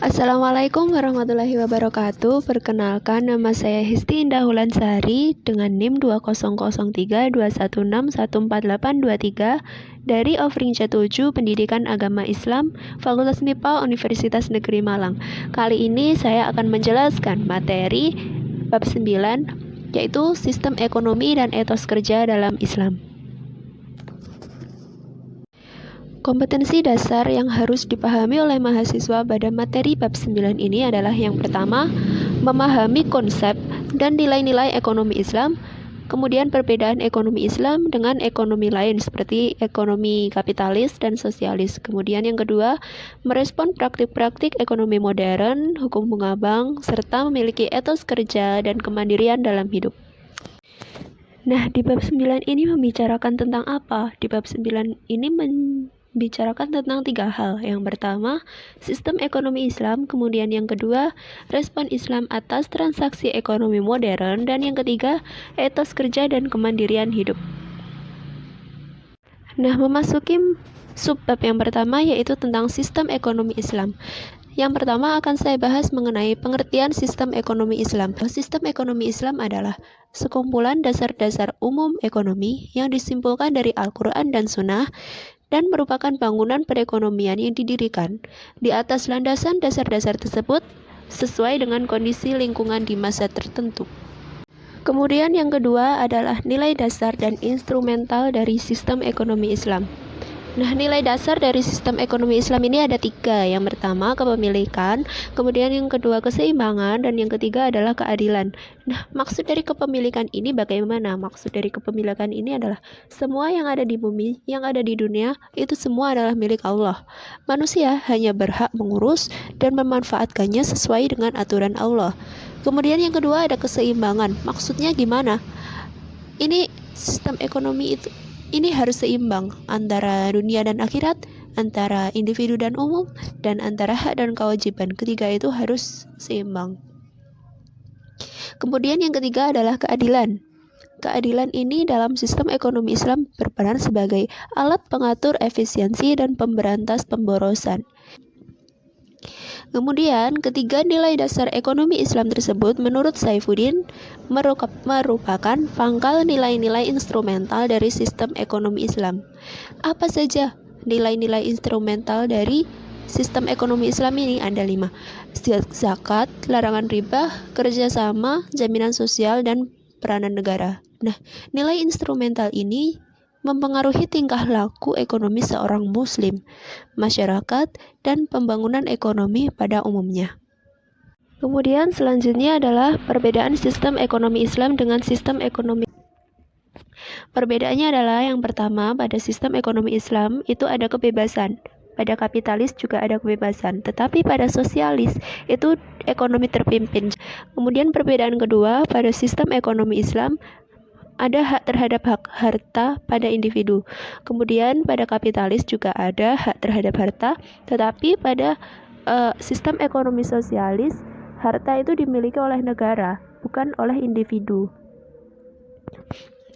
Assalamualaikum warahmatullahi wabarakatuh. Perkenalkan, nama saya Histi Indah Wulansari dengan NIM 200321614823 dari Offering C7 Pendidikan Agama Islam Fakultas MIPA Universitas Negeri Malang. Kali ini saya akan menjelaskan materi bab 9, yaitu Sistem Ekonomi dan Etos Kerja dalam Islam. Kompetensi dasar yang harus dipahami oleh mahasiswa pada materi bab 9 ini adalah yang pertama, memahami konsep dan nilai-nilai ekonomi Islam, kemudian perbedaan ekonomi Islam dengan ekonomi lain seperti ekonomi kapitalis dan sosialis. Kemudian yang kedua, merespon praktik-praktik ekonomi modern, hukum bunga bank, serta memiliki etos kerja dan kemandirian dalam hidup. Nah, di bab 9 ini membicarakan tentang apa? Di bab 9 ini membicarakan tentang 3 hal. Yang pertama, sistem ekonomi Islam, kemudian yang kedua, respon Islam atas transaksi ekonomi modern, dan yang ketiga, etos kerja dan kemandirian hidup. Nah, memasuki subbab yang pertama yaitu tentang sistem ekonomi Islam. Yang pertama akan saya bahas mengenai pengertian sistem ekonomi Islam. Sistem ekonomi Islam adalah sekumpulan dasar-dasar umum ekonomi yang disimpulkan dari Al-Quran dan Sunnah dan merupakan bangunan perekonomian yang didirikan di atas landasan dasar-dasar tersebut sesuai dengan kondisi lingkungan di masa tertentu. Kemudian yang kedua adalah nilai dasar dan instrumental dari sistem ekonomi Islam. Nah, nilai dasar dari sistem ekonomi Islam ini ada 3. Yang pertama, kepemilikan, kemudian yang kedua, keseimbangan, dan yang ketiga adalah keadilan. Nah, maksud dari kepemilikan ini bagaimana? Maksud dari kepemilikan ini adalah semua yang ada di bumi, yang ada di dunia, itu semua adalah milik Allah. Manusia hanya berhak mengurus dan memanfaatkannya sesuai dengan aturan Allah. Kemudian yang kedua ada keseimbangan. Maksudnya gimana? Ini sistem ekonomi ini harus seimbang antara dunia dan akhirat, antara individu dan umum, dan antara hak dan kewajiban. Ketiga itu harus seimbang. Kemudian yang ketiga adalah keadilan. Keadilan ini dalam sistem ekonomi Islam berperan sebagai alat pengatur efisiensi dan pemberantas pemborosan. Kemudian, ketiga nilai dasar ekonomi Islam tersebut menurut Saifuddin merupakan pangkal nilai-nilai instrumental dari sistem ekonomi Islam. Apa saja nilai-nilai instrumental dari sistem ekonomi Islam ini? Ada 5. Zakat, larangan riba, kerjasama, jaminan sosial, dan peranan negara. Nah, nilai instrumental ini mempengaruhi tingkah laku ekonomi seorang muslim, masyarakat, dan pembangunan ekonomi pada umumnya. Kemudian selanjutnya adalah perbedaan sistem ekonomi Islam dengan sistem ekonomi. Perbedaannya adalah yang pertama, pada sistem ekonomi Islam itu ada kebebasan. Pada kapitalis juga ada kebebasan, tetapi pada sosialis itu ekonomi terpimpin. Kemudian perbedaan kedua, pada sistem ekonomi Islam ada hak terhadap hak harta pada individu. Kemudian pada kapitalis juga ada hak terhadap harta, tetapi pada sistem ekonomi sosialis harta itu dimiliki oleh negara, bukan oleh individu.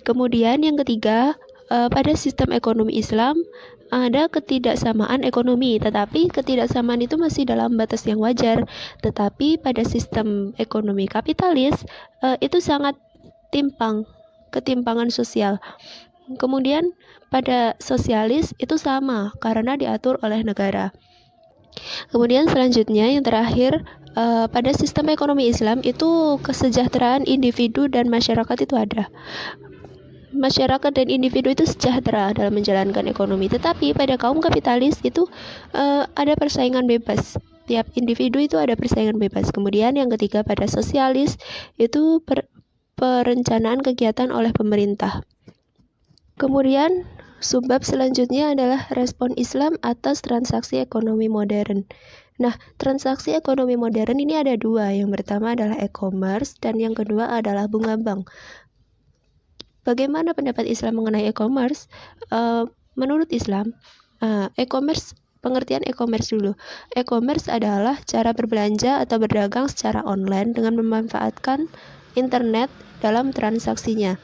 Kemudian yang ketiga, pada sistem ekonomi Islam ada ketidaksamaan ekonomi, tetapi ketidaksamaan itu masih dalam batas yang wajar. Tetapi pada sistem ekonomi kapitalis itu sangat ketimpangan sosial. Kemudian pada sosialis itu sama karena diatur oleh negara. Kemudian selanjutnya yang terakhir, pada sistem ekonomi Islam itu kesejahteraan individu dan masyarakat itu ada. Masyarakat dan individu itu sejahtera dalam menjalankan ekonomi. Tetapi pada kaum kapitalis itu ada persaingan bebas. Tiap individu itu ada persaingan bebas. Kemudian yang ketiga pada sosialis itu perencanaan kegiatan oleh pemerintah. Kemudian subbab selanjutnya adalah respon Islam atas transaksi ekonomi modern. Nah, transaksi ekonomi modern ini ada 2. Yang pertama adalah e-commerce dan yang kedua adalah bunga bank. Bagaimana pendapat Islam mengenai e-commerce? Menurut Islam, e-commerce, pengertian e-commerce dulu. E-commerce adalah cara berbelanja atau berdagang secara online dengan memanfaatkan internet dalam transaksinya.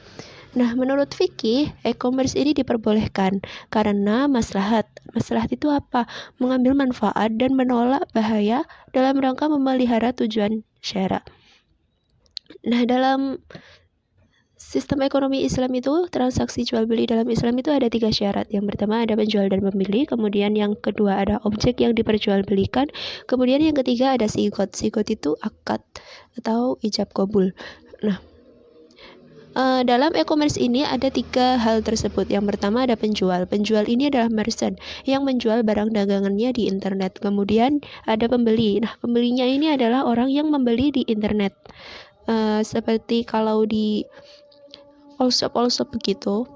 Nah, menurut fikih, e-commerce ini diperbolehkan karena maslahat. Maslahat itu apa? Mengambil manfaat dan menolak bahaya dalam rangka memelihara tujuan syara. Nah, dalam sistem ekonomi Islam itu, transaksi jual beli dalam Islam itu ada 3 syarat. Yang pertama ada penjual dan pembeli, kemudian yang kedua ada objek yang diperjualbelikan, kemudian yang ketiga ada sigot. Sigot itu akad atau ijab kabul. Nah, dalam e-commerce ini ada 3 hal tersebut. Yang pertama ada penjual. Penjual ini adalah merchant yang menjual barang dagangannya di internet. Kemudian ada pembeli. Nah, pembelinya ini adalah orang yang membeli di internet. Seperti kalau di all-shop begitu.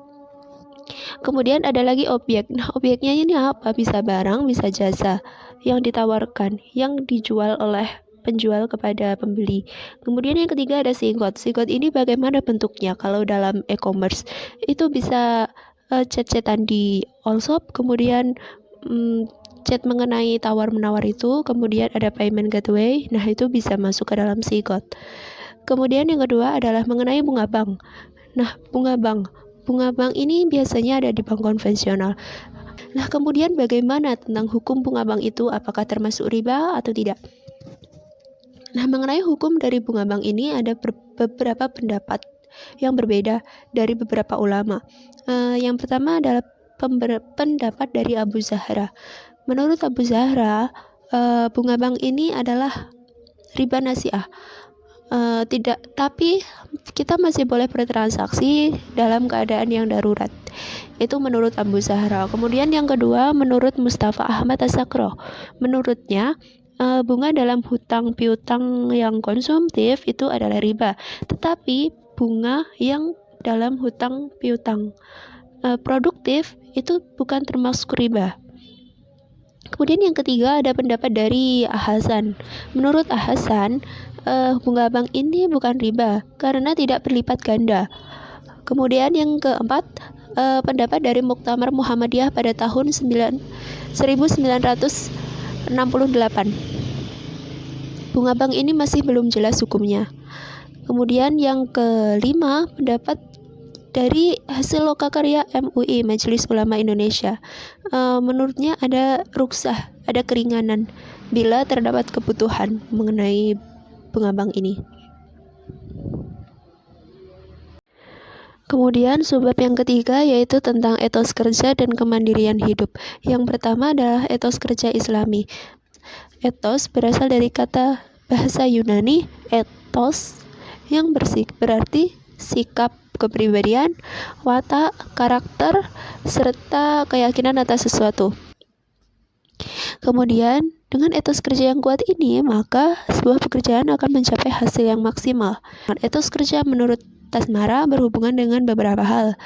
Kemudian ada lagi objek. Nah, objeknya ini apa? Bisa barang, bisa jasa yang ditawarkan, yang dijual oleh penjual kepada pembeli. Kemudian yang ketiga ada sigot. Sigot ini bagaimana bentuknya? Kalau dalam e-commerce itu bisa chat-chatan di all shop, kemudian chat mengenai tawar-menawar itu, kemudian ada payment gateway. Nah, itu bisa masuk ke dalam sigot. Kemudian yang kedua adalah mengenai bunga bank. Nah, bunga bank ini biasanya ada di bank konvensional. Nah, kemudian bagaimana tentang hukum bunga bank itu? Apakah termasuk riba atau tidak? Nah, mengenai hukum dari bunga bank ini ada beberapa pendapat yang berbeda dari beberapa ulama. Yang pertama adalah pendapat dari Abu Zahra. Menurut Abu Zahra, bunga bank ini adalah riba nasi'ah. Tidak, tapi kita masih boleh bertransaksi dalam keadaan yang darurat. Itu menurut Abu Zahra. Kemudian yang kedua, menurut Mustafa Ahmad As-Sakro. Menurutnya, bunga dalam hutang piutang yang konsumtif itu adalah riba. Tetapi bunga yang dalam hutang piutang produktif itu bukan termasuk riba. Kemudian yang ketiga ada pendapat dari Hasan. Menurut Hasan, bunga bank ini bukan riba karena tidak berlipat ganda. Kemudian yang keempat, pendapat dari Muktamar Muhammadiyah pada tahun 1968. Bunga bank ini masih belum jelas hukumnya. Kemudian yang kelima, pendapat dari hasil lokakarya MUI, Majelis Ulama Indonesia. Menurutnya ada ruksah, ada keringanan bila terdapat kebutuhan mengenai bunga bank ini. Kemudian subbab yang ketiga yaitu tentang etos kerja dan kemandirian hidup. Yang pertama adalah etos kerja Islami. Etos berasal dari kata bahasa Yunani etos yang berarti sikap, kepribadian, watak, karakter, serta keyakinan atas sesuatu. Kemudian, dengan etos kerja yang kuat ini, maka sebuah pekerjaan akan mencapai hasil yang maksimal. Etos kerja menurut Tasmara berhubungan dengan beberapa hal,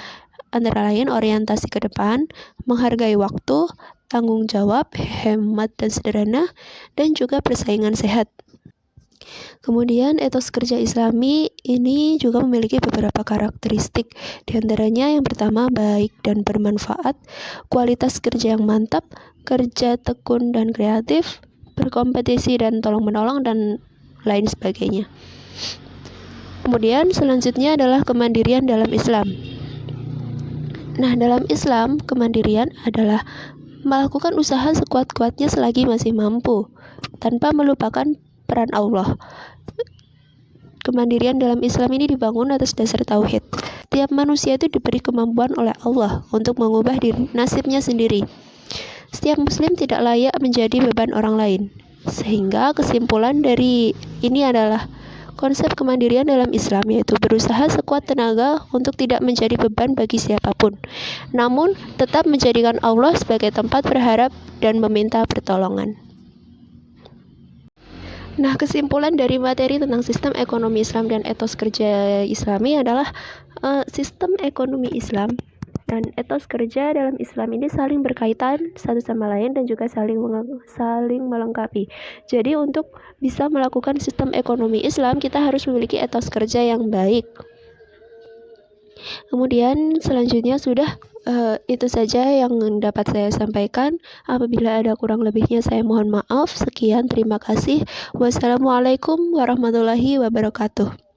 antara lain orientasi ke depan, menghargai waktu, tanggung jawab, hemat dan sederhana, dan juga persaingan sehat. Kemudian etos kerja Islami ini juga memiliki beberapa karakteristik, di antaranya yang pertama baik dan bermanfaat, kualitas kerja yang mantap, kerja tekun dan kreatif, berkompetisi dan tolong-menolong, dan lain sebagainya. Kemudian selanjutnya adalah kemandirian dalam Islam. Nah, dalam Islam, kemandirian adalah melakukan usaha sekuat-kuatnya selagi masih mampu, tanpa melupakan peran Allah. Kemandirian dalam Islam ini dibangun atas dasar tauhid. Tiap manusia itu diberi kemampuan oleh Allah untuk mengubah nasibnya sendiri. Setiap muslim tidak layak menjadi beban orang lain. Sehingga kesimpulan dari ini adalah konsep kemandirian dalam Islam yaitu berusaha sekuat tenaga untuk tidak menjadi beban bagi siapapun, namun tetap menjadikan Allah sebagai tempat berharap dan meminta pertolongan. Nah, kesimpulan dari materi tentang sistem ekonomi Islam dan etos kerja Islami adalah sistem ekonomi Islam dan etos kerja dalam Islam ini saling berkaitan satu sama lain dan juga saling melengkapi. Jadi untuk bisa melakukan sistem ekonomi Islam, kita harus memiliki etos kerja yang baik. Kemudian selanjutnya sudah itu saja yang dapat saya sampaikan. Apabila ada kurang lebihnya saya mohon maaf. Sekian, terima kasih. Wassalamualaikum warahmatullahi wabarakatuh.